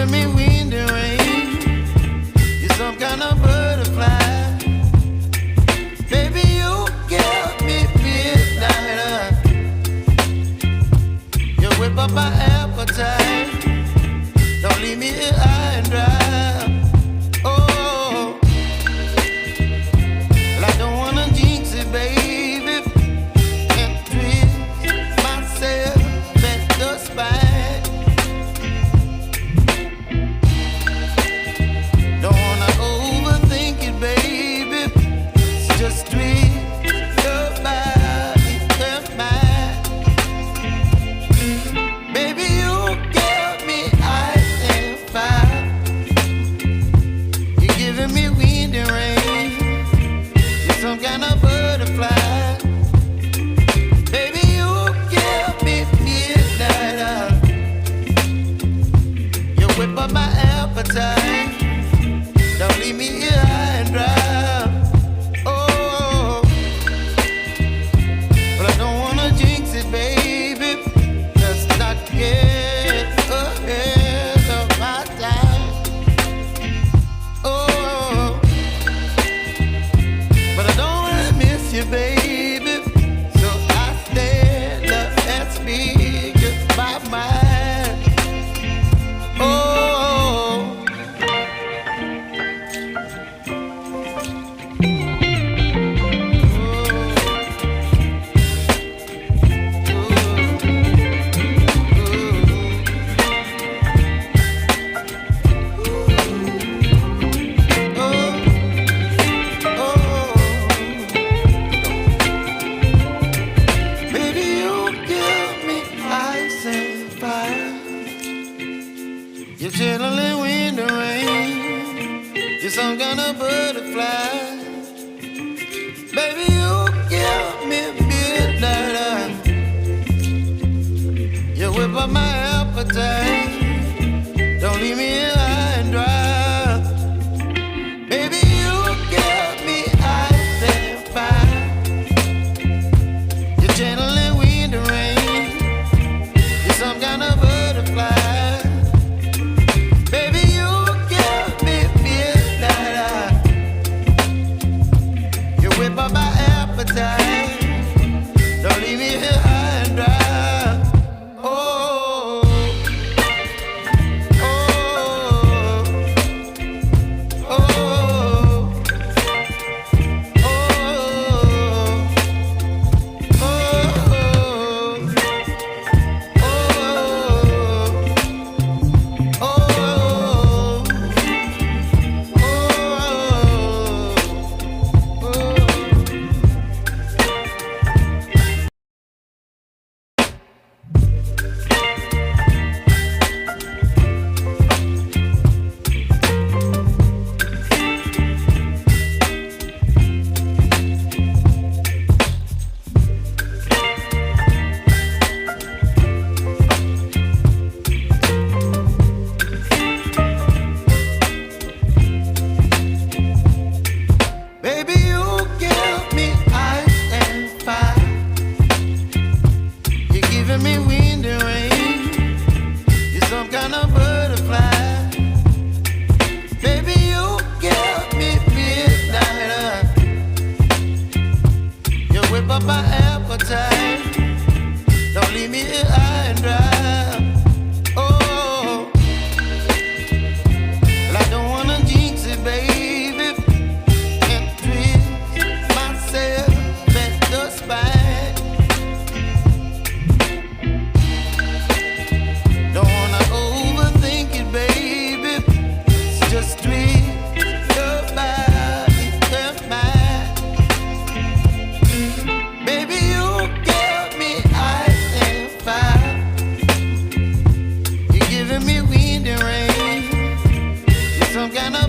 giving me wind and rain. You're some kind of butterfly. Baby, you give me midnight. You whip up my appetite. Don't leave me here high and dry. Oh, well, I don't wanna jinx it, baby. Can't twist myself at the spine. Don't wanna overthink it, baby. It's just twist your body and mine. Baby, you give me ice and fire. You're giving me wind and rain. You're some kind of butterfly. Baby, you give me midnight. You whip up my appetite. Don't leave me here high and dry. Oh, but I don't wanna jinx it, baby. Let's not get ahead of my time. Oh, but I don't wanna miss you, baby. So I stand up and speak just my mind. Oh. Baby, you give me ice and fire. You're channeling wind and rain. You're some kind of butterfly. Baby, you give me midnight. You whip up my appetite. Don't leave me here high and dry. Baby, you give me ice and fire. You're channeling wind and rain. You're some kind of butterfly. Baby, you give me midnight. You whip up my appetite. Don't leave me here high and dry. Oh, oh, oh, oh, baby, you give me ice and fire. You're giving me wind and rain. You're some kind of butterfly. Baby, you give me midnight. You whip up my appetite. Don't leave me here high and dry. Oh, well, I don't wanna jinx it, baby. Can't twist myself at the spine. Don't wanna overthink it, baby. It's just twist your body and mine. Baby, you give me ice and fire. You're giving me wind and rain. You're some kind of